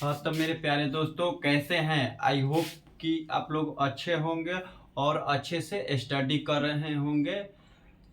हाँ तो मेरे प्यारे दोस्तों कैसे हैं। आई होप कि आप लोग अच्छे होंगे और अच्छे से स्टडी कर रहे होंगे।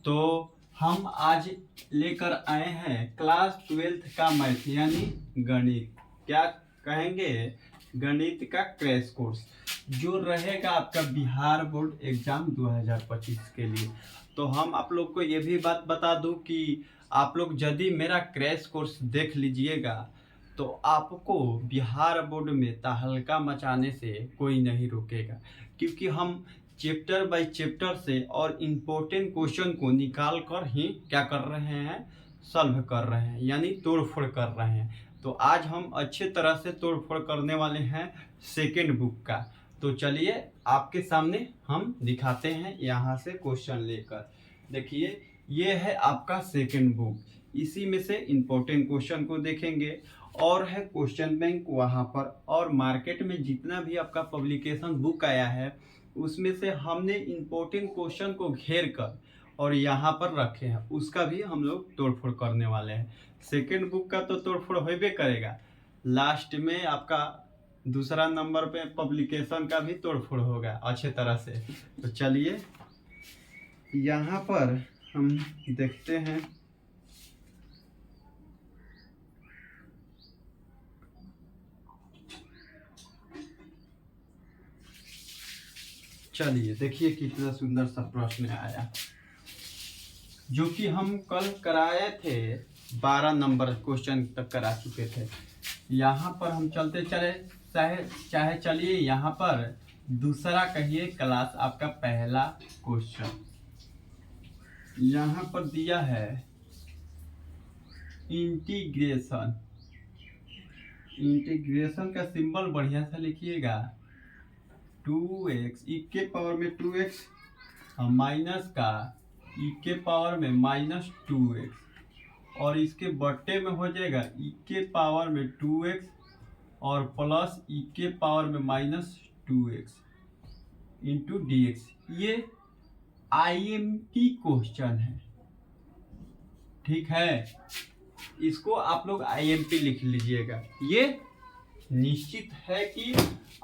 तो हम आज लेकर आए हैं क्लास 12th का मैथ यानी गणित, क्या कहेंगे, गणित का क्रैश कोर्स जो रहेगा आपका बिहार बोर्ड एग्जाम 2025 के लिए। तो हम आप लोग को ये भी बात बता दूं कि आप लोग यदि मेरा क्रैश कोर्स देख लीजिएगा तो आपको बिहार बोर्ड में तहलका मचाने से कोई नहीं रोकेगा, क्योंकि हम चैप्टर बाय चैप्टर से और इम्पोर्टेंट क्वेश्चन को निकाल कर ही क्या कर रहे हैं, सॉल्व कर रहे हैं, यानी तोड़फोड़ कर रहे हैं। तो आज हम अच्छे तरह से तोड़फोड़ करने वाले हैं सेकेंड बुक का। तो चलिए आपके सामने हम दिखाते हैं यहाँ से क्वेश्चन लेकर। देखिए ये है आपका सेकेंड बुक, इसी में से इम्पोर्टेंट क्वेश्चन को देखेंगे और है क्वेश्चन बैंक वहाँ पर, और मार्केट में जितना भी आपका पब्लिकेशन बुक आया है उसमें से हमने इम्पोर्टेंट क्वेश्चन को घेर कर और यहाँ पर रखे हैं, उसका भी हम लोग तोड़फोड़ करने वाले हैं। सेकेंड बुक का तो तोड़फोड़ होबे करेगा, लास्ट में आपका दूसरा नंबर पे पब्लिकेशन का भी तोड़फोड़ होगा अच्छे तरह से। तो चलिए यहाँ पर हम देखते हैं। चलिए देखिए कितना सुंदर सा प्रश्न आया, जो कि हम कल कराए थे, 12 नंबर क्वेश्चन तक करा चुके थे। यहाँ पर हम चलते चले चाहे चलिए यहाँ पर दूसरा कहिए क्लास आपका पहला क्वेश्चन यहाँ पर दिया है इंटीग्रेशन। इंटीग्रेशन का सिंबल बढ़िया से लिखिएगा, 2x e के पावर में 2x माइनस का e के पावर में -2x और इसके बट्टे में हो जाएगा e के पावर में 2x और प्लस e के पावर में -2x इंटू dx। ये IMP क्वेश्चन है, ठीक है, इसको आप लोग IMP लिख लीजिएगा। ये निश्चित है कि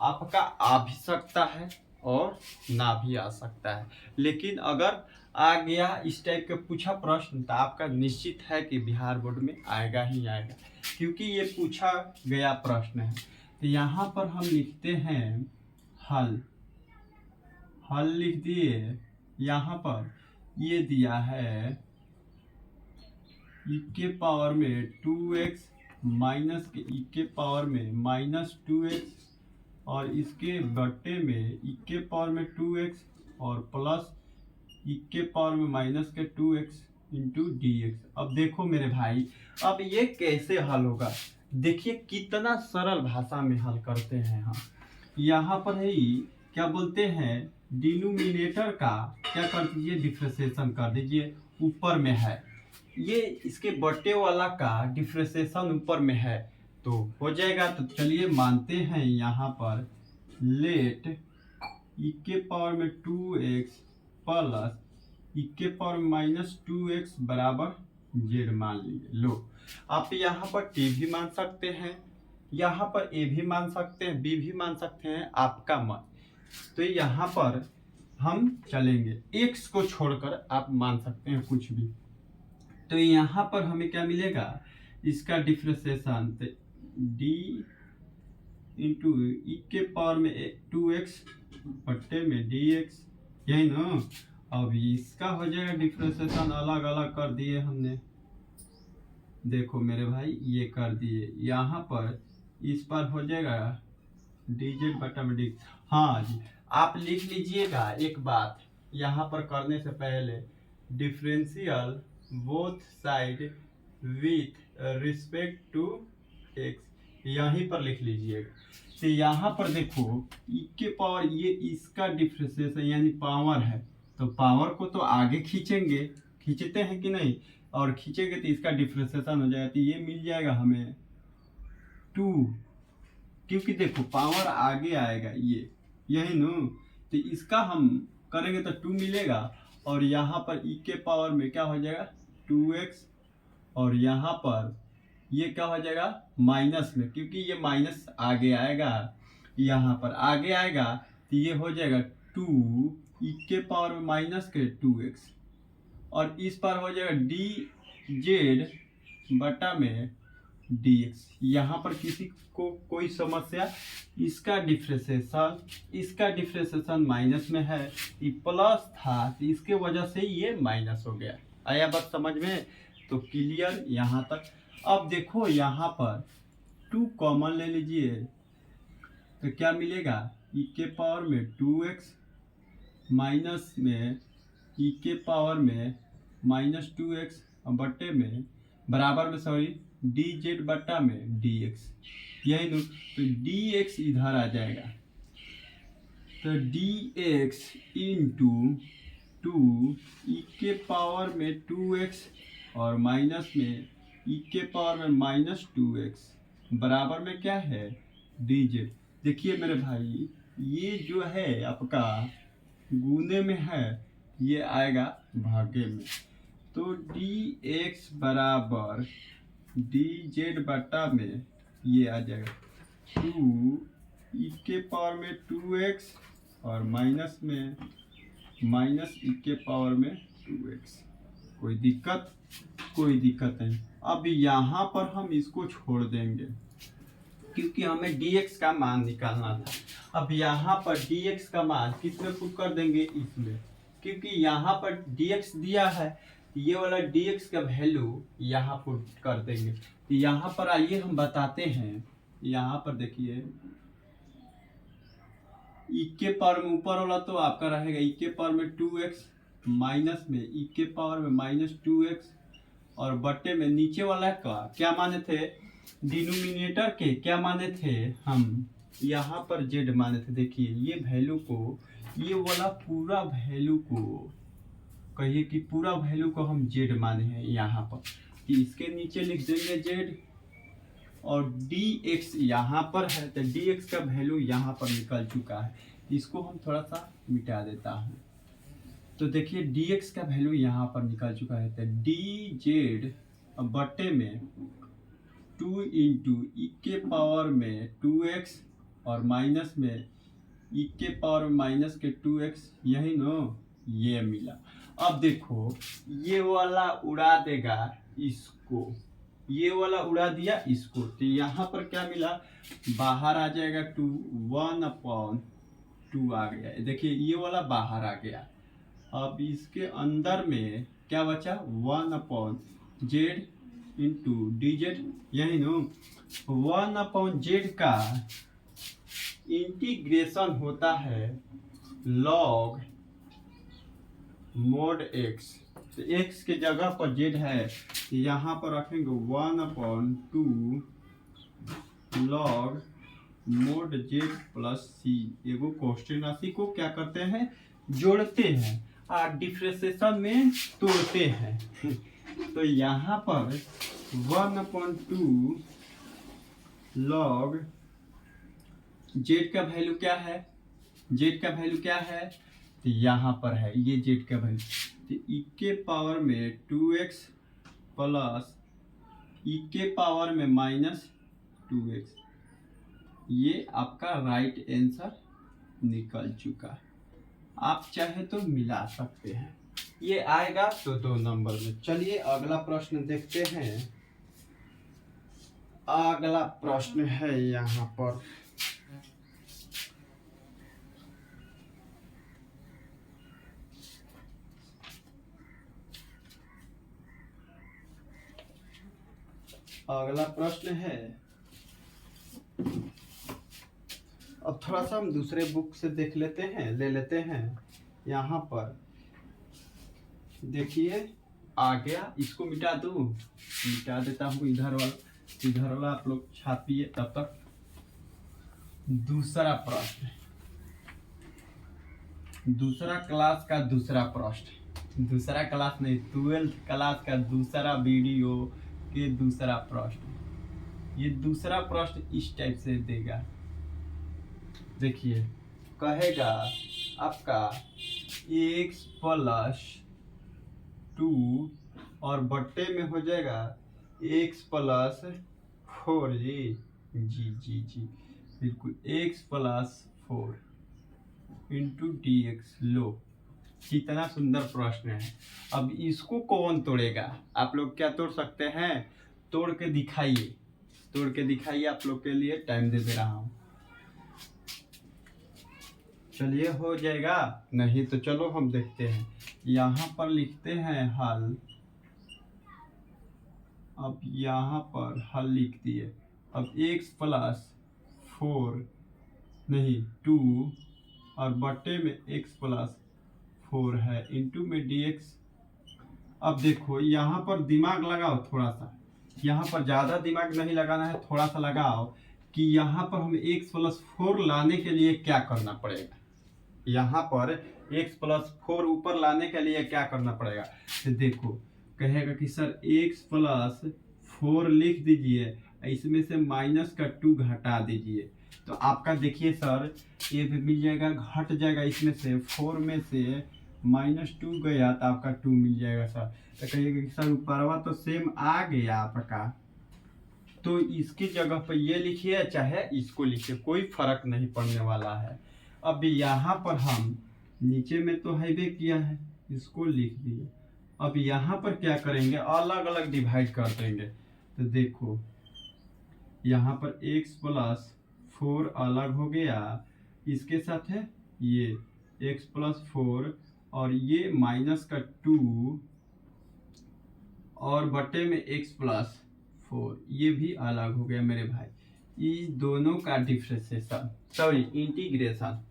आपका आ भी सकता है और ना भी आ सकता है, लेकिन अगर आ गया इस टाइप का पूछा प्रश्न तो आपका निश्चित है कि बिहार बोर्ड में आएगा ही आएगा, क्योंकि ये पूछा गया प्रश्न है। तो यहाँ पर हम लिखते हैं हल। हल लिख दिए, यहाँ पर ये दिया है e के पावर में 2x माइनस के e के पावर में -2x और इसके बट्टे में e के पावर में 2x और प्लस e के पावर में -2x इंटू dx। अब देखो मेरे भाई, अब ये कैसे हल होगा, देखिए कितना सरल भाषा में हल करते हैं हम। यहाँ पर ही क्या बोलते हैं, डिनोमिनेटर का क्या कर दीजिए, डिफरेंशिएशन कर दीजिए, ऊपर में है ये, इसके बट्टे वाला का डिफरेंशिएशन ऊपर में है तो हो जाएगा। तो चलिए मानते हैं यहाँ पर लेट e के पावर में 2x प्लस e के पावर में -2x बराबर z मान लीजिए। लो आप यहाँ पर t भी मान सकते हैं, यहाँ पर a भी मान सकते हैं, b भी मान सकते हैं, आपका मन। तो यहाँ पर हम चलेंगे, x को छोड़कर आप मान सकते हैं कुछ भी। तो यहाँ पर हमें क्या मिलेगा, इसका डिफरेंशिएशन d इंटू ई के पावर में 2x बट्टे में dx, यही ना। अब इसका हो जाएगा डिफरेंशिएशन, अलग अलग कर दिए हमने, देखो मेरे भाई ये कर दिए, यहाँ पर इस पर हो जाएगा dz बट्टा में dx। हाँ जी, आप लिख लीजिएगा एक बात यहाँ पर करने से पहले, differential both side with respect to x, यहीं पर लिख लीजिएगा। तो यहाँ पर देखो e के पावर, ये इसका डिफरेंशिएशन यानी पावर है, तो पावर को तो आगे खींचेंगे, खींचते हैं कि नहीं, और खींचेंगे तो इसका डिफरेंशिएशन हो जाएगा, तो ये मिल जाएगा हमें 2, क्योंकि देखो पावर आगे आएगा ये, यही नो। तो इसका हम करेंगे तो 2 मिलेगा, और यहाँ पर e के पावर में क्या हो जाएगा 2x और यहाँ पर ये क्या हो जाएगा माइनस में, क्योंकि ये माइनस आगे आएगा, यहाँ पर आगे आएगा तो ये हो जाएगा 2 e⁻⁻² और इस पर हो जाएगा dz बटा में dx। यहाँ पर किसी को कोई समस्या, इसका डिफ्रेंसिएशन माइनस में है, ये प्लस था तो इसके वजह से ये माइनस हो गया। आया बात समझ में? तो क्लियर यहाँ तक। अब देखो यहाँ पर 2 कॉमन ले लीजिए तो क्या मिलेगा, e⁻²x माइनस में e⁻²x बट्टे में बराबर में dz बट्टा में dx, यही तो dx इधर आ जाएगा तो dx इंटू 2e⁻²x और माइनस में e⁻²x बराबर में क्या है dz। देखिए मेरे भाई, ये जो है आपका गुने में है, ये आएगा भागे में, तो dx बराबर dz बटा में ये आ जाएगा 2e⁻²x और माइनस में e⁻²x। कोई दिक्कत नहीं। अब यहाँ पर हम इसको छोड़ देंगे क्योंकि हमें dx का मान निकालना था। अब यहाँ पर dx का मान किसमें पुट कर देंगे, इसमें, क्योंकि यहाँ पर dx दिया है, ये वाला dx का वैल्यू यहाँ पुट कर देंगे। तो यहाँ पर आइए हम बताते हैं, यहाँ पर देखिए e⁻² में ऊपर वाला तो आपका रहेगा e⁻²x माइनस में e⁻²x और बट्टे में नीचे वाला का क्या माने थे, डिनोमिनेटर के क्या माने थे हम, यहाँ पर z माने थे। देखिए ये वैल्यू को, ये वाला पूरा वैल्यू को कहिए कि पूरा वैल्यू को हम z माने हैं यहाँ पर, कि इसके नीचे लिख देंगे z और dx यहाँ पर है तो dx का वैल्यू यहाँ पर निकल चुका है। इसको हम थोड़ा सा मिटा देता हूँ तो देखिए dx का वैल्यू यहाँ पर निकल चुका है, तो dz बट्टे में 2 इंटू e⁻²x और माइनस में e⁻²x, यही नो, ये मिला। अब देखो ये वाला उड़ा देगा इसको, ये वाला उड़ा दिया इसको, तो यहाँ पर क्या मिला, बाहर आ जाएगा 2, 1/2 आ गया। देखिए ये वाला बाहर आ गया। अब इसके अंदर में क्या बचा, 1/z इंटू dz, यही नो। 1/z का इंटीग्रेशन होता है log mod x, तो x के जगह पर z है, यहाँ पर रखेंगे 1/2 log mod z plus c। एगो कांस्टेंट राशि को क्या करते हैं, जोड़ते हैं और डिफरेंशिएशन में तोड़ते हैं। तो यहाँ पर 1/2 log z का वैल्यू क्या है, z का वैल्यू क्या है, तो यहाँ पर है ये z का वैल्यू, तो e⁻²x प्लस e⁻²x, ये आपका राइट आंसर निकल चुका है। आप चाहे तो मिला सकते हैं, ये आएगा तो 2 नंबर में। चलिए अगला प्रश्न देखते हैं। अगला प्रश्न है यहाँ पर, अगला प्रश्न है, अब थोड़ा सा हम दूसरे बुक से देख लेते हैं, ले लेते हैं। यहाँ पर देखिए आ गया, इसको मिटा दूँ, मिटा देता हूँ इधर वाला आप लोग छापिए तब तक। दूसरा प्रश्न, दूसरा क्लास का दूसरा प्रश्न, दूसरा क्लास नहीं 12th क्लास का दूसरा वीडियो के दूसरा प्रश्न। ये दूसरा प्रश्न इस टाइप से देगा, देखिए कहेगा आपका x + 2 और बट्टे में हो जाएगा एक्स प्लस 4 जी जी जी जी बिल्कुल X plus 4 into D X. लो कितना सुंदर प्रश्न है। अब इसको कौन तोड़ेगा? आप लोग क्या तोड़ सकते हैं? तोड़ के दिखाइए, तोड़ के दिखाइए। आप लोग के लिए टाइम दे रहा हूँ। चलिए हो जाएगा, नहीं तो चलो हम देखते हैं। यहाँ पर लिखते हैं हल। अब यहाँ पर हल लिख दिए। अब एक्स प्लस 4 नहीं 2 और बटे में एक्स प्लस 4 है इंटू में डी एक्स। अब देखो यहाँ पर दिमाग लगाओ थोड़ा सा, यहाँ पर ज़्यादा दिमाग नहीं लगाना है, थोड़ा सा लगाओ कि यहाँ पर हमें एक्स प्लस 4 लाने के लिए क्या करना पड़ेगा। यहाँ पर एक्स प्लस 4 ऊपर लाने के लिए क्या करना पड़ेगा। तो देखो कहेगा कि सर एक्स प्लस 4 लिख दीजिए, इसमें से माइनस का 2 घटा दीजिए। तो आपका देखिए सर ये भी मिल जाएगा, घट जाएगा इसमें से 4 में से -2 गया तो आपका 2 मिल जाएगा सर। तो कहिएगा कि सर ऊपरवा तो सेम आ गया आपका, तो इसकी जगह पर ये लिखिए चाहे इसको लिखिए, कोई फर्क नहीं पड़ने वाला है। अब यहाँ पर हम नीचे में तो हैवे किया है, इसको लिख दिए। अब यहाँ पर क्या करेंगे, अलग अलग डिवाइड कर देंगे। तो देखो यहाँ पर x प्लस 4 अलग हो गया, इसके साथ है ये x प्लस 4 और ये माइनस का 2 और बटे में x प्लस 4 ये भी अलग हो गया मेरे भाई। इस दोनों का डिफ्रेंशिएशन सॉरी इंटीग्रेशन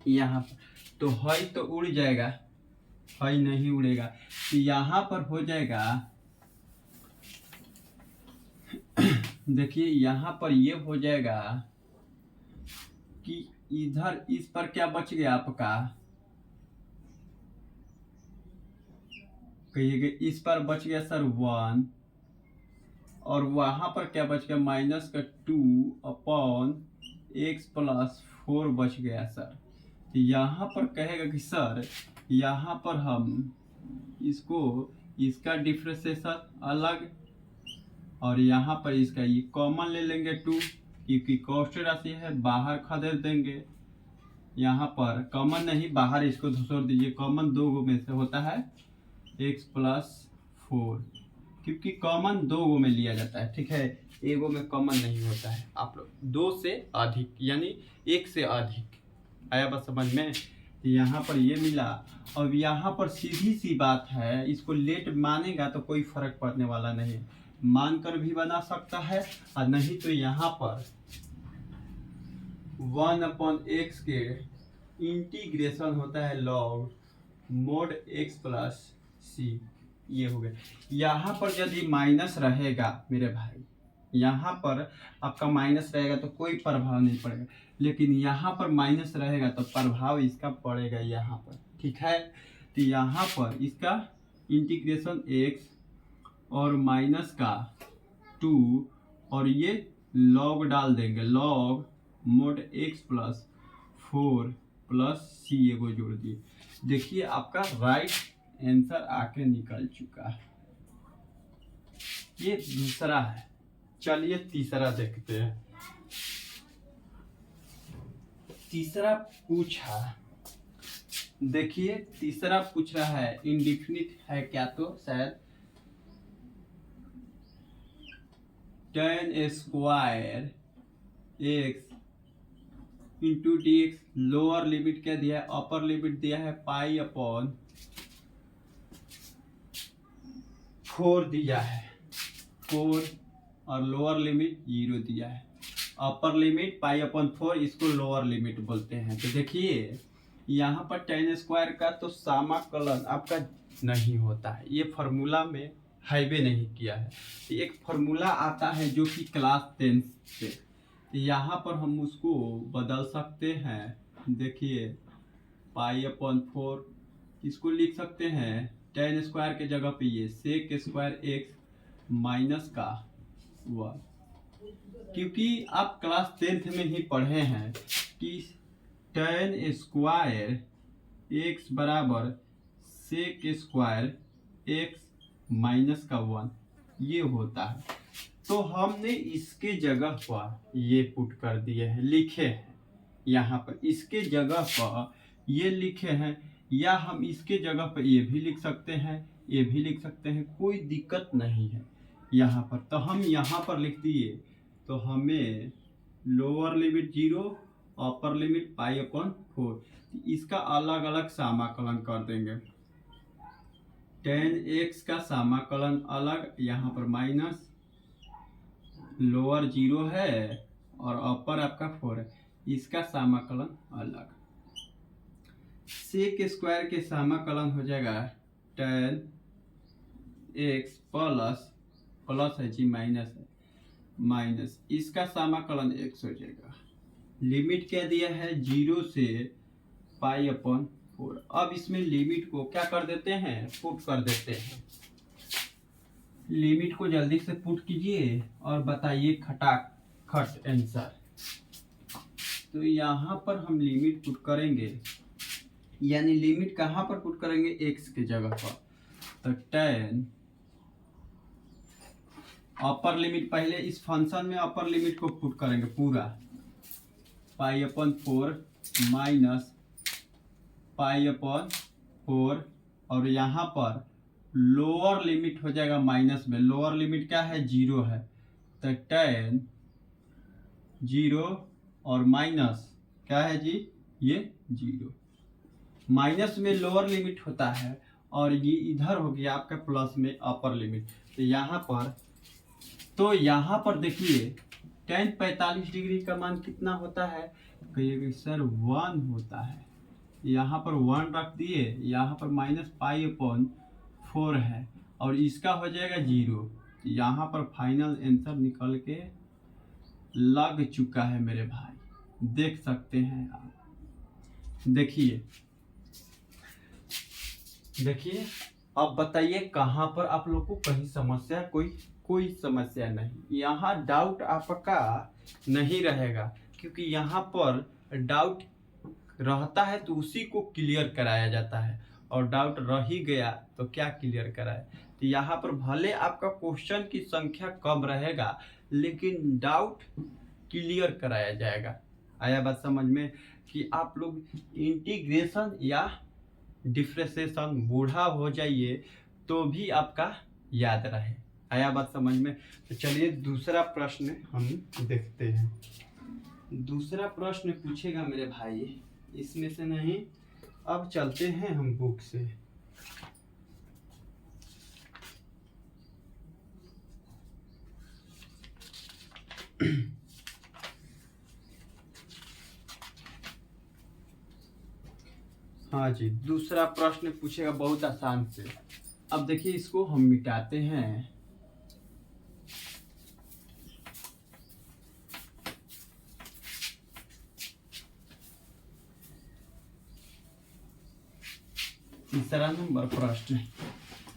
यहाँ पर तो है तो उड़ जाएगा, है नहीं उड़ेगा। तो यहाँ पर हो जाएगा देखिए यहाँ पर ये हो जाएगा कि इधर इस पर क्या बच गया आपका, कहिएगा इस पर बच गया सर 1 और वहां पर क्या बच गया माइनस का 2 अपॉन एक्स प्लस 4 बच गया सर। तो यहाँ पर कहेगा कि सर यहाँ पर हम इसको इसका डिफ्रेंशिएशन अलग और यहाँ पर इसका ये कॉमन ले लेंगे 2 क्योंकि कॉस्ट राशि है, बाहर खदेड़ देंगे। यहाँ पर कॉमन नहीं, बाहर इसको छोड़ दीजिए, कॉमन 2 में से होता है x प्लस 4 क्योंकि कॉमन 2 में लिया जाता है, ठीक है, एगो में कॉमन नहीं होता है। आप लोग 2 से अधिक यानी 1 से अधिक आया बस समझ में। यहाँ पर ये मिला। अब यहाँ पर सीधी सी बात है, इसको लेट मानेगा तो कोई फर्क पड़ने वाला नहीं, मानकर भी बना सकता है और नहीं तो यहाँ पर 1/x के इंटीग्रेशन होता है लॉग मोड x प्लस सी, ये हो गया। यहाँ पर यदि माइनस रहेगा मेरे भाई, यहाँ पर आपका माइनस रहेगा तो कोई प्रभाव नहीं पड़ेगा, लेकिन यहाँ पर माइनस रहेगा तो प्रभाव इसका पड़ेगा यहाँ पर, ठीक है। तो यहाँ पर इसका इंटीग्रेशन x और माइनस का 2 और ये लॉग डाल देंगे, log mod x plus 4 plus C एगो जोड़ दिए। देखिए आपका राइट आंसर आके निकल चुका है। ये दूसरा है, चलिए तीसरा देखते हैं। तीसरा पूछा, देखिए तीसरा पूछ रहा है इंडिफिनिट है क्या, तो शायद tan square x into D x, lower limit क्या दिया है, अपर लिमिट दिया है π/4 दिया है 4 और लोअर लिमिट 0 दिया है। अपर लिमिट π/4 इसको लोअर लिमिट बोलते हैं। तो देखिए यहाँ पर tan स्क्वायर का तो समाकलन आपका नहीं होता है, ये फार्मूला में हाईवे नहीं किया है। एक फार्मूला आता है जो कि क्लास 10 से, यहाँ पर हम उसको बदल सकते हैं। देखिए π/4 इसको लिख सकते हैं tan स्क्वायर के जगह पे ये sec स्क्वायर x माइनस का 1, क्योंकि आप क्लास 10th में ही पढ़े हैं कि tan स्क्वायर x बराबर sec स्क्वायर x माइनस का 1। ये होता है। तो हमने इसके जगह पर ये पुट कर दिए हैं, लिखे हैं यहाँ पर, इसके जगह पर ये लिखे हैं, या हम इसके जगह पर ये भी लिख सकते हैं, ये भी लिख सकते हैं, कोई दिक्कत नहीं है यहाँ पर। तो हम यहाँ पर लिख दिए, तो हमें लोअर लिमिट 0, अपर लिमिट π/4, इसका अलग अलग समाकलन कर देंगे। tan x का समाकलन अलग, यहाँ पर माइनस, लोअर 0 है और अपर आपका 4 है, इसका समाकलन अलग। sec स्क्वायर के समाकलन हो जाएगा tan x प्लस है जी, माइनस है, माइनस इसका समाकलन x हो जाएगा। लिमिट क्या दिया है, 0 से π/4। अब इसमें लिमिट को क्या कर देते हैं, पुट कर देते हैं। लिमिट को जल्दी से पुट कीजिए और बताइए खटाखट आंसर। तो यहाँ पर हम लिमिट पुट करेंगे, यानी लिमिट कहाँ पर पुट करेंगे, x के जगह पर। तो tan अपर लिमिट, पहले इस फंक्शन में अपर लिमिट को पुट करेंगे पूरा, π/4 माइनस π/4, और यहाँ पर लोअर लिमिट हो जाएगा माइनस में, लोअर लिमिट क्या है, 0 है। तो tan 0 और माइनस क्या है जी, ये 0, माइनस में लोअर लिमिट होता है, और ये इधर हो गया आपका प्लस में अपर लिमिट। तो यहाँ पर देखिए tan 45 डिग्री का मान कितना होता है, कहिएगा सर 1 होता है। यहाँ पर 1 रख दिए, यहाँ पर माइनस π/4 है, और इसका हो जाएगा 0। यहाँ पर फाइनल आंसर निकल के लग चुका है मेरे भाई, देख सकते हैं आप। देखिए अब बताइए कहाँ पर आप लोग को कहीं समस्या, कोई समस्या नहीं, यहाँ डाउट आपका नहीं रहेगा, क्योंकि यहाँ पर डाउट रहता है तो उसी को क्लियर कराया जाता है, और डाउट रह ही गया तो क्या क्लियर कराए। तो यहाँ पर भले आपका क्वेश्चन की संख्या कम रहेगा, लेकिन डाउट क्लियर कराया जाएगा। आया बात समझ में, कि आप लोग इंटीग्रेशन या डिफरेंशिएशन बूढ़ा हो जाइए तो भी आपका याद रहे। आया बात समझ में। तो चलिए दूसरा प्रश्न हम देखते हैं। दूसरा प्रश्न पूछेगा मेरे भाई, इसमें से नहीं, अब चलते हैं हम बुक से। हाँ जी, दूसरा प्रश्न पूछेगा बहुत आसान से। अब देखिए इसको हम मिटाते हैं। तीसरा नंबर प्रश्न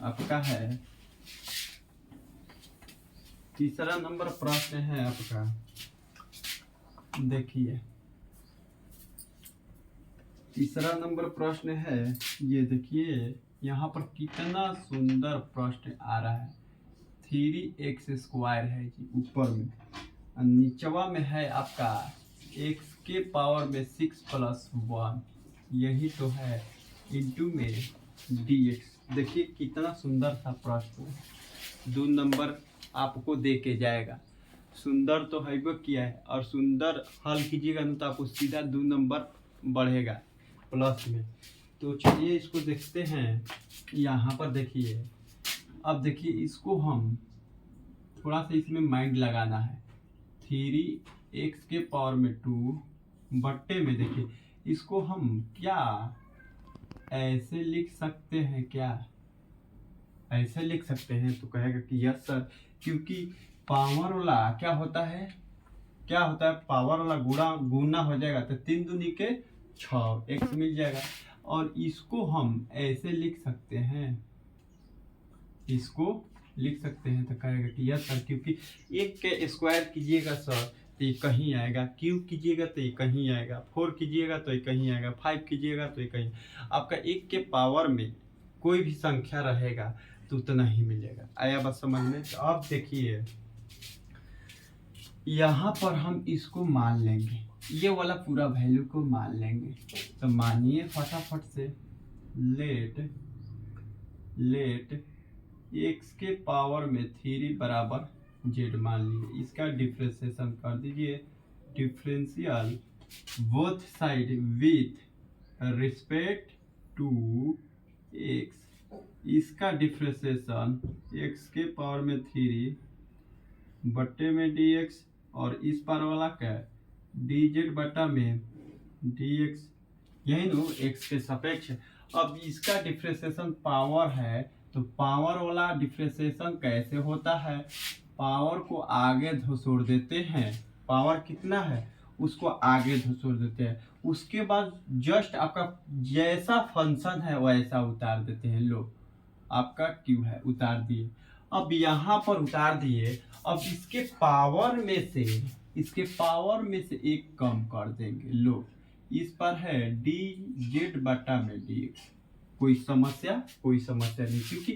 आपका है, तीसरा नंबर प्रश्न है आपका, देखिए तीसरा नंबर प्रश्न है ये। देखिए यहाँ पर कितना सुंदर प्रश्न आ रहा है। 3x² है जी ऊपर में, और नीचवा में है आपका x के पावर में 6 + 1, यही तो है, इंटू में dx। देखिए कितना सुंदर सा प्रश्न है, 2 नंबर आपको दे के जाएगा। सुंदर तो है वो किया है, और सुंदर हल कीजिएगा ना तो आपको सीधा 2 नंबर बढ़ेगा प्लस में। तो चलिए इसको देखते हैं। यहाँ पर देखिए, अब देखिए इसको हम थोड़ा सा इसमें माइंड लगाना है। 3x के पावर में 2 बट्टे में, देखिए इसको हम क्या ऐसे लिख सकते हैं, क्या ऐसे लिख सकते हैं? तो कहेगा कि यस सर, क्योंकि पावर वाला क्या होता है, पावर वाला गुना हो जाएगा, तो 3 दूनी के 6 x मिल जाएगा। और इसको हम ऐसे लिख सकते हैं, इसको लिख सकते हैं, तो कहेगा कि यस सर, क्योंकि 1 के स्क्वायर कीजिएगा सर तो ये कहीं आएगा, क्यूब कीजिएगा तो ये कहीं आएगा, 4 कीजिएगा तो ये कहीं आएगा, 5 कीजिएगा तो ये कहीं। आपका 1 के पावर में कोई भी संख्या रहेगा तो उतना ही मिलेगा। आया बात समझ में? तो अब देखिए यहाँ पर हम इसको मान लेंगे, ये वाला पूरा वैल्यू को मान लेंगे। तो मानिए फटाफट से, लेट x के पावर में 3 बराबर z मान लीजिए। इसका डिफ्रेंसिएशन कर दीजिए, differential both side with respect to x। इसका डिफ्रेंसिएशन x के पावर में 3 बट्टे में dx और इस पार वाला क्या dz बटा में dx, यही नो x के सापेक्ष। अब इसका डिफ्रेंसिएशन पावर है, तो पावर वाला डिफ्रेंसिएशन कैसे होता है? पावर को आगे धुसोड़ देते हैं, पावर कितना है उसको आगे धुसोड़ देते हैं, उसके बाद जस्ट आपका जैसा फंक्शन है वैसा उतार देते हैं। लो आपका क्यू है, उतार दिए। अब यहाँ पर उतार दिए, अब इसके पावर में से एक कम कर देंगे। लो इस पर है dz बटा में dx। कोई समस्या नहीं, क्योंकि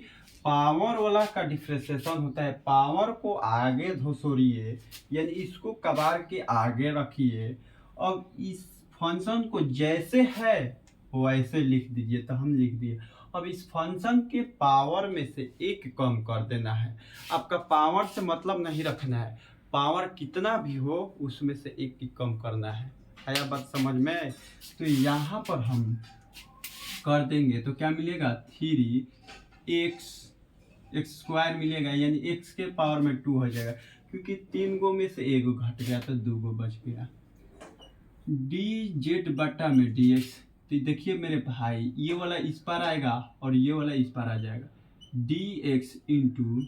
पावर वाला का डिफ्रेंसिएशन होता है पावर को आगे धुसोड़िए, यानी इसको कबार के आगे रखिए और इस फंक्शन को जैसे है वैसे लिख दीजिए। तो हम लिख दिए। अब इस फंक्शन के पावर में से एक कम कर देना है। आपका पावर से मतलब नहीं रखना है, पावर कितना भी हो उसमें से एक ही कम करना है। आया बात समझ में? तो यहाँ पर हम कर देंगे तो क्या मिलेगा 3x स्क्वायर मिलेगा, यानी x के पावर में 2 हो जाएगा, क्योंकि 3 गो में से 1 गो घट गया तो 2 गो बच गया। dz बटा में dx, तो देखिए मेरे भाई ये वाला इस पार आएगा और ये वाला इस पार आ जाएगा। dx इंटू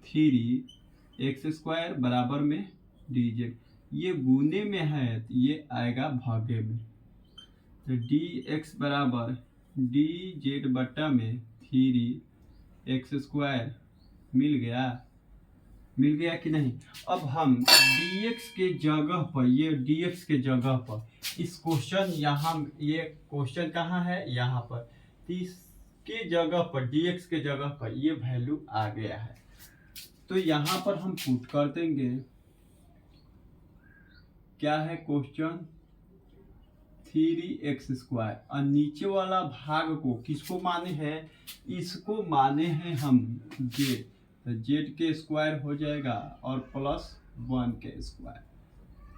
3x स्क्वायर बराबर में dz, ये गुने में है तो ये आएगा भागे में। तो dx बराबर dz बटा में 3x स्क्वायर मिल गया कि नहीं? अब हम dx के जगह पर, ये dx के जगह पर इस क्वेश्चन यहाँ, ये क्वेश्चन कहाँ है यहाँ पर, इसके जगह पर dx के जगह पर ये वैल्यू आ गया है। तो यहाँ पर हम पुट कर देंगे, क्या है क्वेश्चन 3x स्क्वायर, और नीचे वाला भाग को किसको माने हैं? इसको माने हैं हम z, तो z के स्क्वायर हो जाएगा और प्लस 1 के स्क्वायर।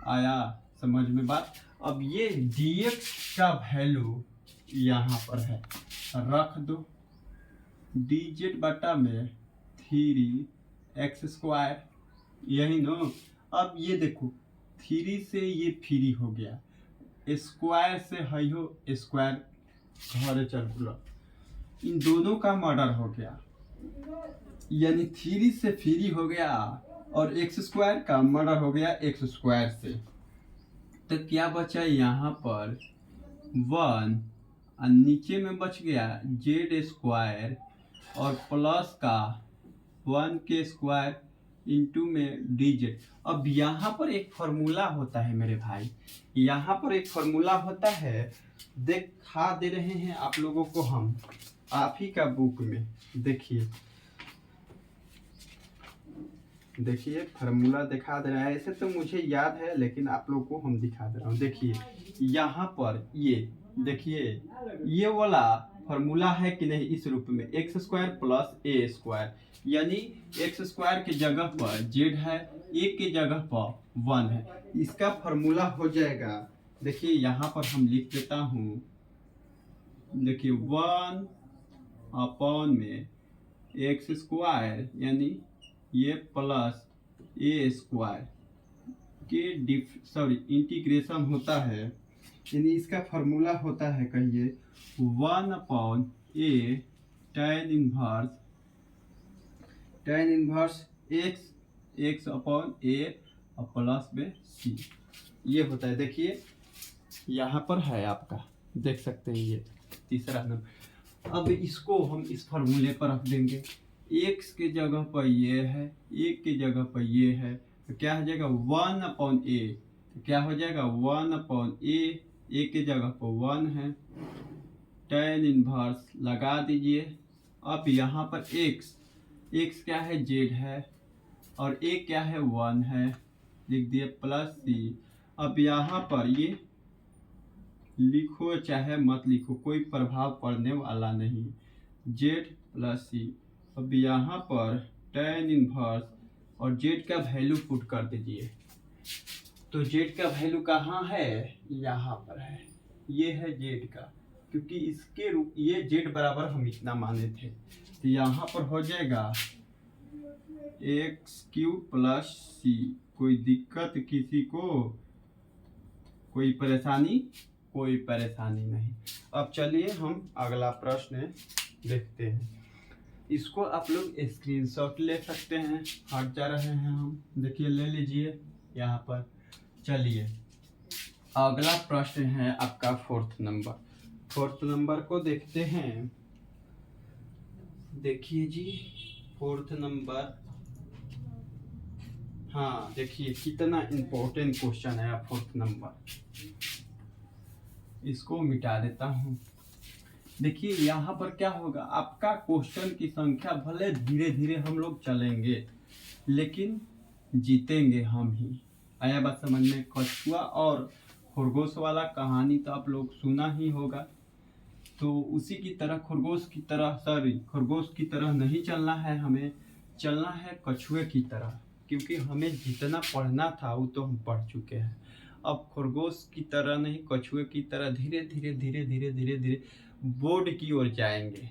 आया समझ में बात? अब ये dx का वैल्यू यहाँ पर है, रख दो dz बटा में 3x स्क्वायर, यही नो। अब ये देखो 3 से ये फ्री हो गया, स्क्वायर से है हो स्क्वायर घरे चल पूरा, इन दोनों का मर्डर हो गया, यानी 3 से फ्री हो गया और x स्क्वायर का मर्डर हो गया x स्क्वायर से। तो क्या बचा यहाँ पर 1 और नीचे में बच गया z स्क्वायर और प्लस का 1 के स्क्वायर इंटू में dz। अब यहाँ पर एक फॉर्मूला होता है मेरे भाई, यहाँ पर एक फॉर्मूला होता है, दिखा दे रहे हैं आप लोगों को हम, आप ही का बुक में देखिए फार्मूला दिखा दे रहा है। ऐसे तो मुझे याद है लेकिन आप लोगों को हम दिखा दे रहा हूँ। देखिए यहाँ पर ये देखिए ये वाला फार्मूला है कि नहीं, इस रूप में एक्स स्क्वायर प्लस ए स्क्वायर, यानी एक्स स्क्वायर के जगह पर जेड है, ए के जगह पर 1 है, इसका फार्मूला हो जाएगा। देखिए यहाँ पर हम लिख देता हूँ, देखिए 1 अपॉन में एक्स स्क्वायर यानी ये प्लस ए स्क्वायर के इंटीग्रेशन होता है, यानी इसका फार्मूला होता है, कहिए 1 अपॉन ए tan इनवर्स एक्स अपॉन ए और प्लस में सी, ये होता है। देखिए यहाँ पर है आपका, देख सकते हैं ये तीसरा नंबर। अब इसको हम इस फार्मूले पर रख देंगे, एक्स के जगह पर ये है, ए के जगह पर ये है, तो क्या हो जाएगा 1 अपॉन ए, तो क्या हो जाएगा 1 अपॉन ए के जगह पर 1 है, tan इनवर्स लगा दीजिए अब यहाँ पर x क्या है, z है, और a क्या है, 1 है, लिख दिए प्लस c। अब यहाँ पर ये लिखो चाहे मत लिखो, कोई प्रभाव पड़ने वाला नहीं, z प्लस c। अब यहाँ पर tan इनवर्स और z का वैल्यू पुट कर दीजिए। तो z का वैल्यू कहाँ है, यहाँ पर है, ये है z का, क्योंकि इसके रूप ये z बराबर हम इतना माने थे। तो यहाँ पर हो जाएगा x³ प्लस c। कोई दिक्कत किसी को, कोई परेशानी, कोई परेशानी नहीं। अब चलिए हम अगला प्रश्न देखते हैं। इसको आप लोग स्क्रीनशॉट ले सकते हैं, हट जा रहे हैं हम, देखिए ले लीजिए यहाँ पर। चलिए अगला प्रश्न है आपका 4th नंबर। 4th नंबर को देखते हैं। देखिए जी 4th नंबर, हाँ देखिए कितना इम्पोर्टेंट क्वेश्चन है 4th नंबर। इसको मिटा देता हूँ। देखिए यहाँ पर क्या होगा, आपका क्वेश्चन की संख्या भले धीरे धीरे हम लोग चलेंगे लेकिन जीतेंगे हम ही। आया बात समझ में। कछुआ और खरगोश वाला कहानी तो आप लोग सुना ही होगा। तो उसी की तरह खरगोश की तरह नहीं चलना है, हमें चलना है कछुए की तरह, क्योंकि हमें जितना पढ़ना था वो तो हम पढ़ चुके हैं। अब खरगोश की तरह नहीं, कछुए की तरह धीरे धीरे धीरे धीरे धीरे धीरे बोर्ड की ओर जाएंगे।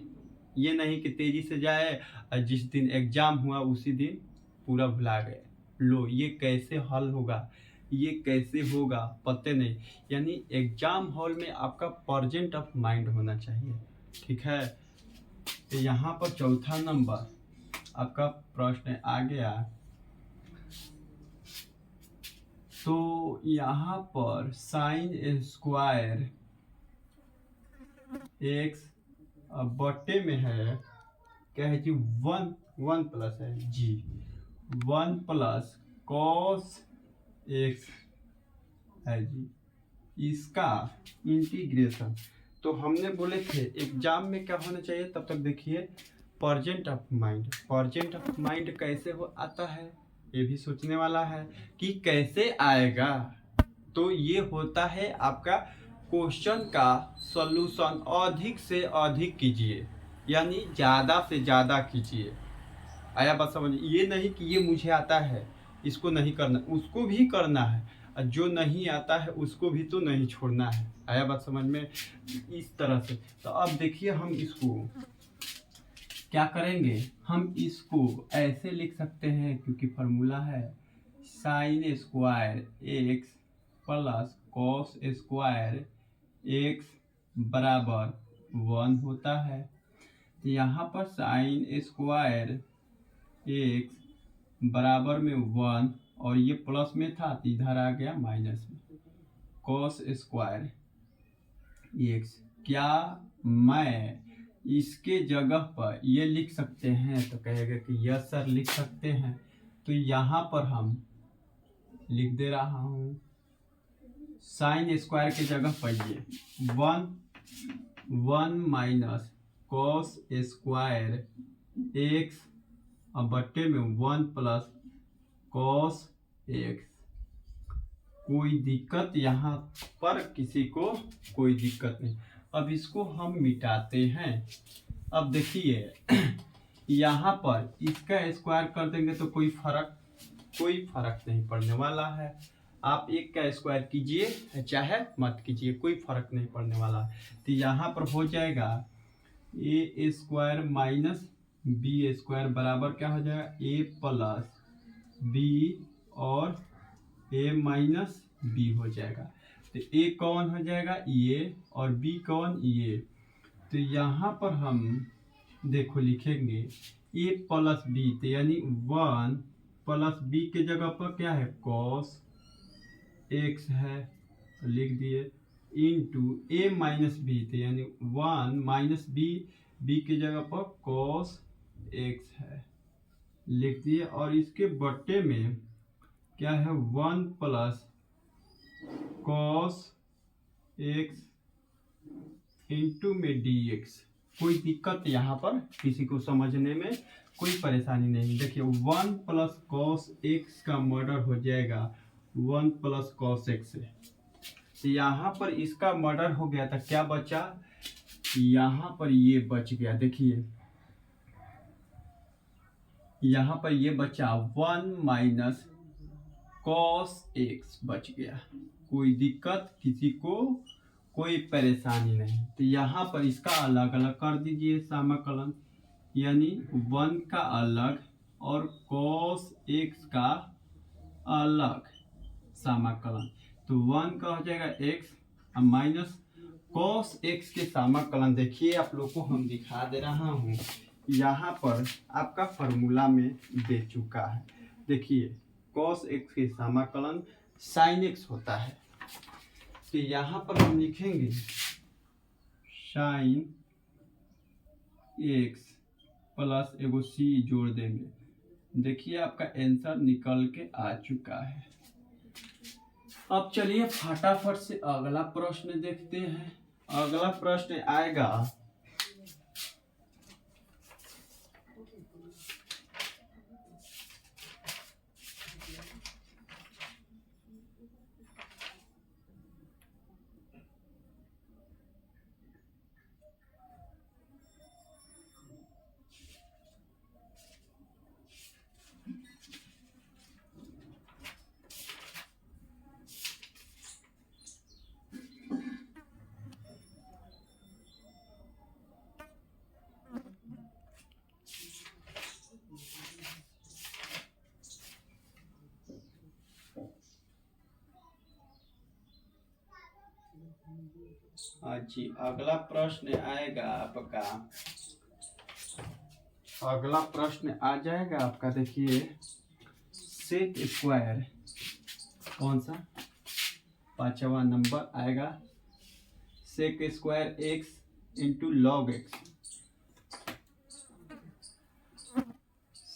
ये नहीं कि तेजी से जाए और जिस दिन एग्जाम हुआ उसी दिन पूरा भुला गए। लो ये कैसे हल होगा, ये कैसे होगा पता नहीं। यानी एग्जाम हॉल में आपका प्रेजेंट ऑफ माइंड होना चाहिए, ठीक है। तो यहाँ पर 4था नंबर आपका प्रश्न आ गया। तो यहाँ पर साइन स्क्वायर x बटे में है क्या है जी, 1 प्लस है जी, 1 प्लस cos x है जी, इसका इंटीग्रेशन। तो हमने बोले थे एग्जाम में क्या होना चाहिए, तब तक देखिए present of mind. Present of mind कैसे हो आता है, ये भी सोचने वाला है कि कैसे आएगा। तो ये होता है आपका क्वेश्चन का सॉल्यूशन अधिक से अधिक कीजिए, यानी ज़्यादा से ज़्यादा कीजिए। आया बात समझ। ये नहीं कि ये मुझे आता है इसको नहीं करना, उसको भी करना है, और जो नहीं आता है उसको भी तो नहीं छोड़ना है। आया बात समझ में, इस तरह से। तो अब देखिए हम इसको क्या करेंगे, हम इसको ऐसे लिख सकते हैं, क्योंकि फार्मूला है sine square x plus cos square x बराबर 1 होता है। तो यहाँ पर साइन स्क्वायर x बराबर में 1, और ये प्लस में था तो इधर आ गया माइनस में, कॉस स्क्वायर x। क्या मैं इसके जगह पर ये लिख सकते हैं, तो कहेगा कि यस सर लिख सकते हैं। तो यहाँ पर हम लिख दे रहा हूँ साइन स्क्वायर के जगह पर ये 1 माइनस कॉस स्क्वायर x बट्टे में 1 प्लस कॉस x। कोई दिक्कत यहाँ पर किसी को, कोई दिक्कत नहीं। अब इसको हम मिटाते हैं। अब देखिए यहाँ पर इसका स्क्वायर कर देंगे तो कोई फर्क नहीं पड़ने वाला है। आप एक का स्क्वायर कीजिए चाहे मत कीजिए, कोई फर्क नहीं पड़ने वाला है। तो यहाँ पर हो जाएगा a square minus b square बराबर क्या हो जाएगा, a प्लस b और a माइनस b हो जाएगा। तो a कौन हो जाएगा, ये, और b कौन, ये। तो यहाँ पर हम देखो लिखेंगे a प्लस b, तो यानी 1 प्लस b के जगह पर क्या है, cos x है, तो लिख दिए, इंटू a माइनस b, तो यानी 1 माइनस b के जगह पर cos x है, लिख दिए। और इसके बट्टे में क्या है, 1 प्लस cos x इंटू में dx, कोई दिक्कत यहाँ पर किसी को समझने में कोई परेशानी नहीं। देखिए 1 प्लस कॉस एक्स का मर्डर हो जाएगा 1 प्लस कॉस एक्स से। तो यहाँ पर इसका मर्डर हो गया था, क्या बचा, यहाँ पर ये बच गया। देखिए यहाँ पर ये बचा 1 माइनस कॉस एक्स बच गया। कोई दिक्कत किसी को कोई परेशानी नहीं। तो यहाँ पर इसका अलग अलग कर दीजिए समाकलन, यानी 1 का अलग और कॉस एक्स का अलग समाकलन। तो 1 का हो जाएगा x माइनस कॉस एक्स के समाकलन। देखिए आप लोग को हम दिखा दे रहा हूँ, यहाँ पर आपका फॉर्मूला में दे चुका है। देखिए कॉस एक्स के समाकलन साइन एक्स होता है। तो यहाँ पर हम लिखेंगे साइन एक्स प्लस एगो सी जोड़ देंगे। देखिए आपका आंसर निकल के आ चुका है। अब चलिए फटाफट से अगला प्रश्न देखते हैं। अगला प्रश्न आएगा जी, अगला प्रश्न आएगा आपका, अगला प्रश्न आ जाएगा आपका। देखिए सेक स्क्वायर, कौन सा 5वां नंबर आएगा, sec square X into log X.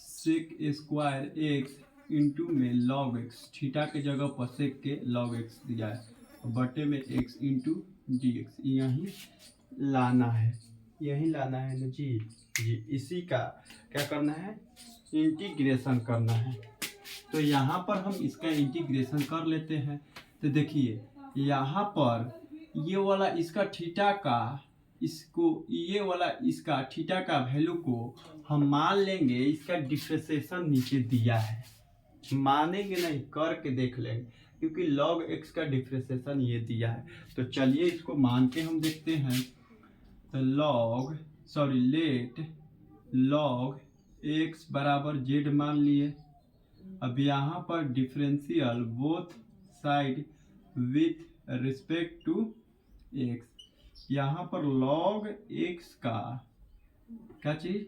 Sec square X into में लॉग एक्स, थीटा के जगह पर सेक के लॉग एक्स दिया है, बटे में एक्स इंटू डी एक्स। यही लाना है, यही लाना है ना जी। जी इसी का क्या करना है, इंटीग्रेशन करना है। तो यहाँ पर हम इसका इंटीग्रेशन कर लेते हैं। तो देखिए यहाँ पर ये वाला इसका थीटा का, इसको ये वाला इसका थीटा का वैल्यू को हम मान लेंगे, इसका डिफरेंशिएशन नीचे दिया है, मानेंगे नहीं करके देख लेंगे, क्योंकि log x का डिफरेंशिएशन ये दिया है। तो चलिए इसको मान के हम देखते हैं। तो लेट log x बराबर z मान लिए। अब यहाँ पर differential both side with respect to x, यहाँ पर log x का क्या चीज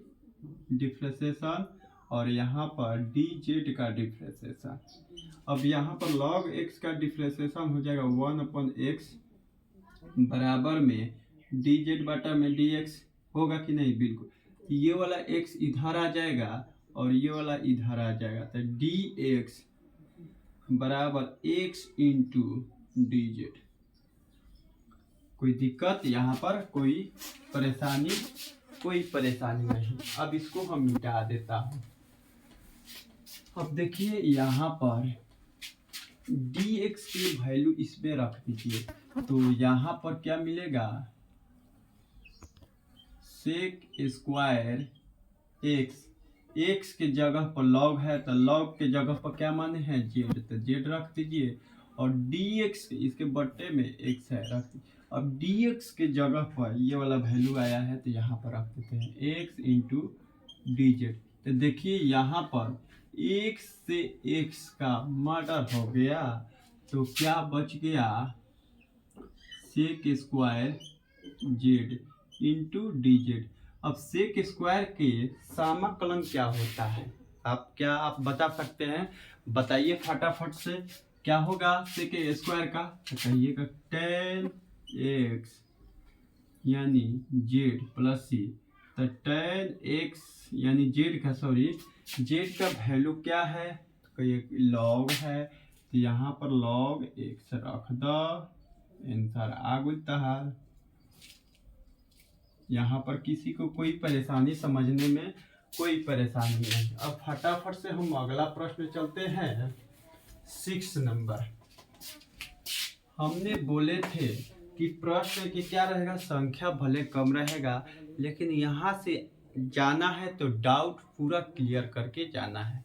डिफरेंशिएशन, और यहाँ पर dz का डिफरेंशिएशन। अब यहाँ पर log x का डिफरेंशिएशन हो जाएगा 1/x बराबर में dz बटा में dx, होगा कि नहीं, बिल्कुल। ये वाला x इधर आ जाएगा और ये वाला इधर आ जाएगा। तो dx बराबर x इंटू dz। कोई दिक्कत यहाँ पर कोई परेशानी नहीं। अब इसको हम मिटा देता हूँ। अब देखिए यहाँ पर dx की वैल्यू इसमें रख दीजिए। तो यहाँ पर क्या मिलेगा, सेक स्क्वायर x के जगह पर log है, तो log के जगह पर क्या माने हैं z, तो z रख दीजिए। और dx इसके बट्टे में x है, रख दीजिए। अब dx के जगह पर ये वाला वैल्यू आया है, तो यहाँ पर रख देते हैं x इंटू dz। तो देखिए यहाँ पर x से x का मर्डर हो गया, तो क्या बच गया, sec square z into dz। अब सेक स्क्वायर के समाकलन क्या होता है, आप बता सकते हैं, बताइए फटाफट से। क्या होगा सेक स्क्वायर का, तो कहिएगा tan x यानी z प्लस c। तो tan x यानी z का वैल्यू क्या है, तो ये log है, तो यहाँ पर log x रख दो, आंसर आ गई तहार। यहाँ पर किसी को कोई परेशानी समझने में कोई परेशानी नहीं। अब फटाफट से हम अगला प्रश्न चलते हैं 6 नंबर। हमने बोले थे कि प्रश्न के क्या रहेगा, संख्या भले कम रहेगा लेकिन यहाँ से जाना है तो डाउट पूरा क्लियर करके जाना है।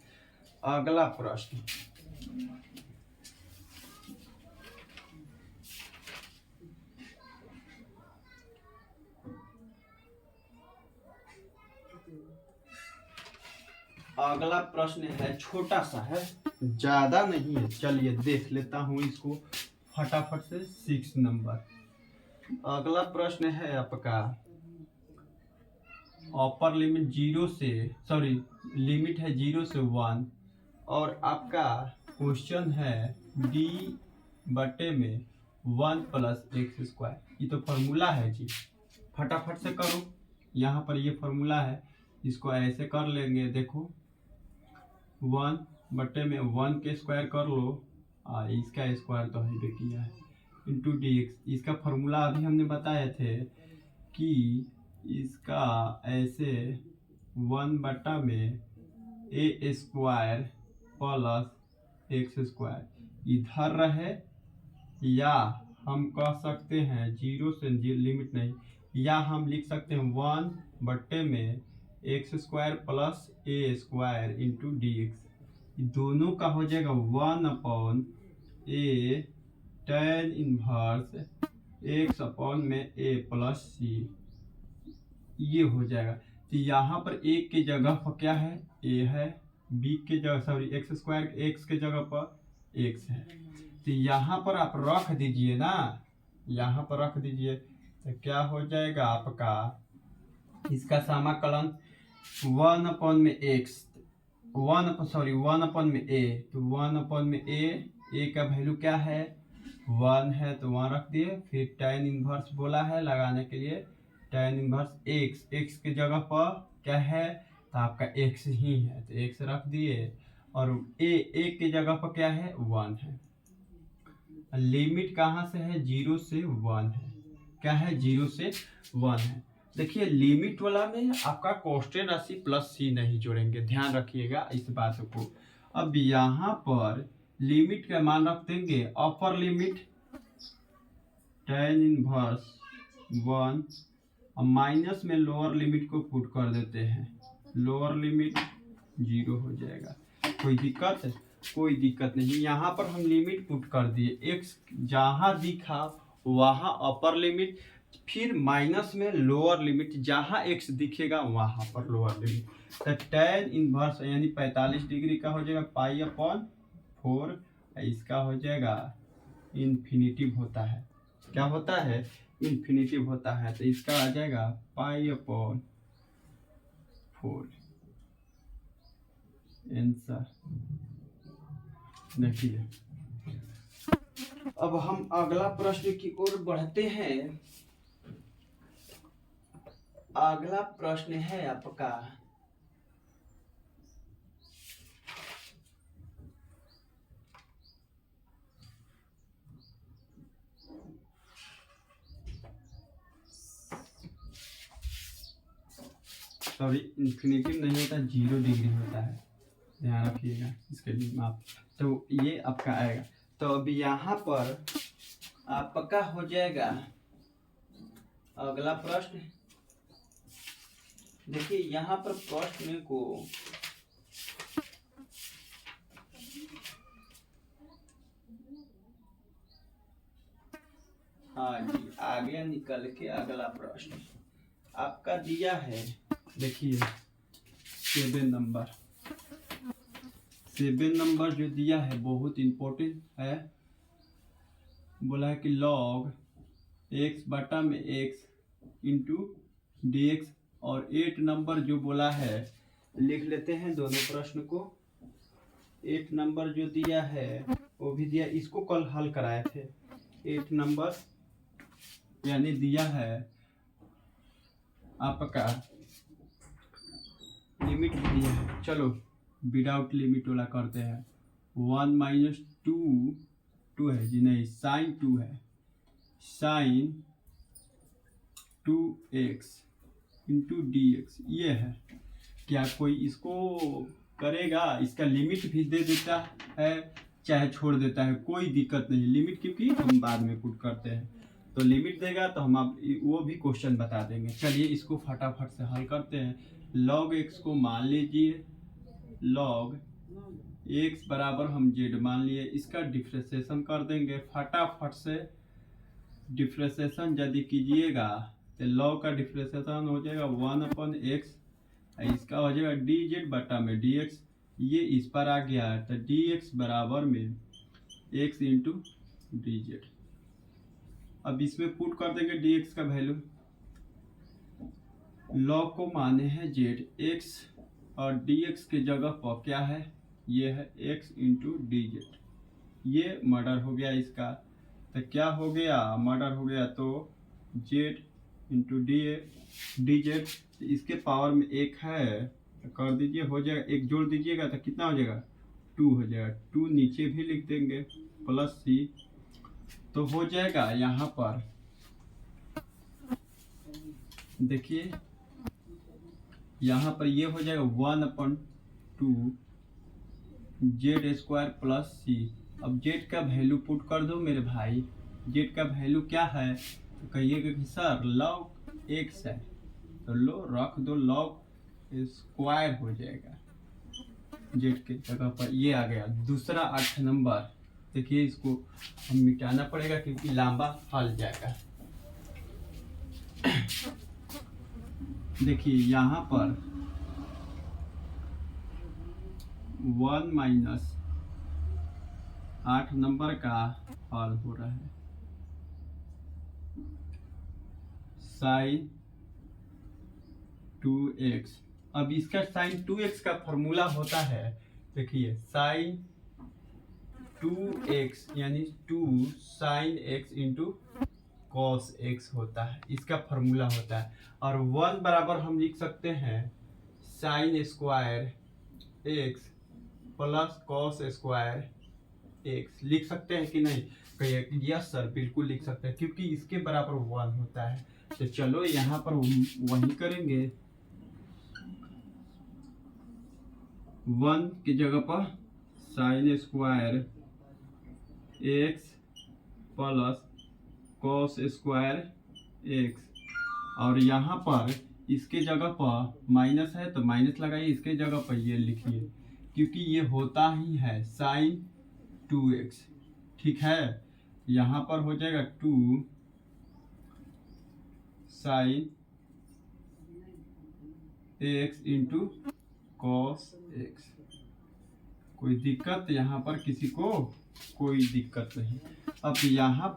अगला प्रश्न, अगला प्रश्न है, छोटा सा है, ज्यादा नहीं है। चलिए देख लेता हूं इसको फटाफट से। 6 नंबर अगला प्रश्न है आपका, अपर लिमिट 0 से लिमिट है 0 से 1 और आपका क्वेश्चन है d बटे में 1 प्लस एक्स स्क्वायर। ये तो फॉर्मूला है जी, फटाफट से करो। यहाँ पर ये फॉर्मूला है, इसको ऐसे कर लेंगे। देखो 1 बटे में 1 के स्क्वायर कर लो, इसका स्क्वायर तो है किया है, इंटू डी एक्स। इसका फॉर्मूला अभी हमने बताए थे कि इसका ऐसे 1 बटा में ए स्क्वायर प्लस एक्स स्क्वायर इधर रहे, या हम कह सकते हैं 0 से लिमिट नहीं, या हम लिख सकते हैं 1 बटे में एक्स स्क्वायर प्लस ए स्क्वायर इंटू डी एक्स। दोनों का हो जाएगा 1 अपॉन ए tan इनवर्स एक्स अपॉन में ए प्लस सी, ये हो जाएगा। तो यहाँ पर एक की जगह पर क्या है, ए है, बी के जगह एक्स स्क्वायर एक्स के जगह पर एक्स है। तो यहाँ पर आप रख दीजिए ना, यहाँ पर रख दीजिए तो क्या हो जाएगा आपका, इसका समाकलन 1 अपॉन में एक्स 1 अपॉन में ए, तो 1 अपॉन में ए का वैल्यू क्या है 1 है तो 1 रख दिए। फिर tan इनवर्स बोला है लगाने के लिए, tan इनवर्स एक्स के जगह पर क्या है तो आपका एक्स ही है तो एक्स रख दिए, और ए के जगह पर क्या है 1 है। लिमिट कहाँ से है 0 से 1 है, क्या है 0 से 1 है। देखिए लिमिट वाला में आपका कांस्टेंट राशि प्लस सी नहीं जोड़ेंगे, ध्यान रखिएगा इस बात को। अब यहाँ पर लिमिट का मान रख देंगे, अपर लिमिट tan इनवर्स 1 और माइनस में लोअर लिमिट को पुट कर देते हैं, लोअर लिमिट 0 हो जाएगा। कोई दिक्कत है? कोई दिक्कत नहीं। यहाँ पर हम लिमिट पुट कर दिए, एक्स जहाँ दिखा वहाँ अपर लिमिट, फिर माइनस में लोअर लिमिट, जहाँ एक्स दिखेगा वहाँ पर लोअर लिमिट। तो tan इनवर्स यानी 45 डिग्री का हो जाएगा पाई अपॉन 4, इसका हो जाएगा इन्फिनिटिव होता है, क्या होता है इन्फिनिटिव होता है, तो इसका आ जाएगा पाई अपॉन 4 आंसर। देखिए अब हम अगला प्रश्न की ओर बढ़ते हैं। अगला प्रश्न है आपका, इन्फिनिटिव नहीं होता 0 डिग्री होता है, ध्यान रखिएगा इसके लिए माप। तो ये आपका आएगा। तो अभी यहाँ पर आपका हो जाएगा अगला प्रश्न। देखिए यहाँ पर प्रश्न को हाँ जी आगे निकल के अगला प्रश्न आपका दिया है। देखिए 7 नंबर, 7 नंबर जो दिया है बहुत इम्पोर्टेंट है। बोला है कि log x बटा में x इंटू डी एक्स, और 8 नंबर जो बोला है लिख लेते हैं दोनों प्रश्न को। 8 नंबर जो दिया है वो भी दिया, इसको कल हल कराए थे। 8 नंबर यानी दिया है आपका लिमिट भी दिया है। चलो विदाउट लिमिट वाला करते हैं। 1 माइनस 2 है जी, नहीं साइन 2 है, sign 2x into D x, ये है। क्या कोई इसको करेगा? इसका लिमिट भी दे देता है चाहे छोड़ देता है, कोई दिक्कत नहीं। लिमिट क्योंकि हम बाद में पुट करते हैं, तो लिमिट देगा तो हम आप वो भी क्वेश्चन बता देंगे। चलिए इसको फटाफट से हल करते हैं। log x को मान लीजिए log x बराबर हम z मान लिए, इसका डिफ्रेंसिएशन कर देंगे। फटाफट से डिफ्रेंसिएशन यदि कीजिएगा तो log का डिफ्रेंसिएशन हो जाएगा 1/x, इसका हो जाएगा dz बटा में dx, ये इस पर आ गया है तो dx बराबर में x इंटू dz। अब इसमें पुट कर देंगे dx का वैल्यू। log को माने हैं z, x और dx के जगह पर क्या है, ये है x इंटू dz। ये मर्डर हो गया इसका, तो क्या हो गया, मर्डर हो गया। तो z इंटू dz, इसके पावर में एक है तो कर दीजिए, हो जाएगा। एक जोड़ दीजिएगा तो कितना हो जाएगा, 2 हो जाएगा। 2 नीचे भी लिख देंगे प्लस c, तो हो जाएगा यहाँ पर देखिए, यहाँ पर ये हो जाएगा 1/2 जेड स्क्वायर प्लस सी। अब जेड का वैल्यू पुट कर दो मेरे भाई। जेड का वैल्यू क्या है तो कहिएगा कि सर log x है, तो लो रख दो log स्क्वायर हो जाएगा जेड के जगह पर। ये आ गया दूसरा 8 नंबर। देखिए इसको हम मिटाना पड़ेगा क्योंकि लंबा हल जाएगा। देखिए यहाँ पर 1 माइनस 8 नंबर का हल हो रहा है साइन 2x। अब इसका साइन 2x का फॉर्मूला होता है, देखिए साइन 2x यानी 2 sine x into cos x होता है, इसका फॉर्मूला होता है। और 1 बराबर हम लिख सकते हैं sine square x plus cos square x, लिख सकते हैं कि नहीं? कहिए यस सर, बिल्कुल लिख सकते हैं क्योंकि इसके बराबर 1 होता है। तो चलो यहाँ पर वही करेंगे, 1 की जगह पर sine square x plus cos square x, और यहाँ पर इसके जगह पर माइनस है तो माइनस लगाइए, इसके जगह पर ये लिखिए क्योंकि ये होता ही है साइन 2x, ठीक है। यहाँ पर हो जाएगा 2 sine x into cos x। कोई दिक्कत यहाँ पर किसी को? कोई दिक्कत नहीं। अब यहाँ